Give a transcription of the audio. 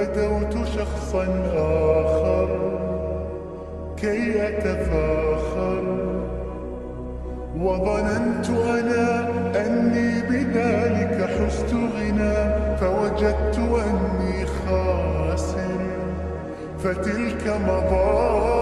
بدوت شخصا آخر كي أتفاخر، وظننت أنا أني بذلك حزت غنى، فوجدت أني خاسر، فتلك مظاهر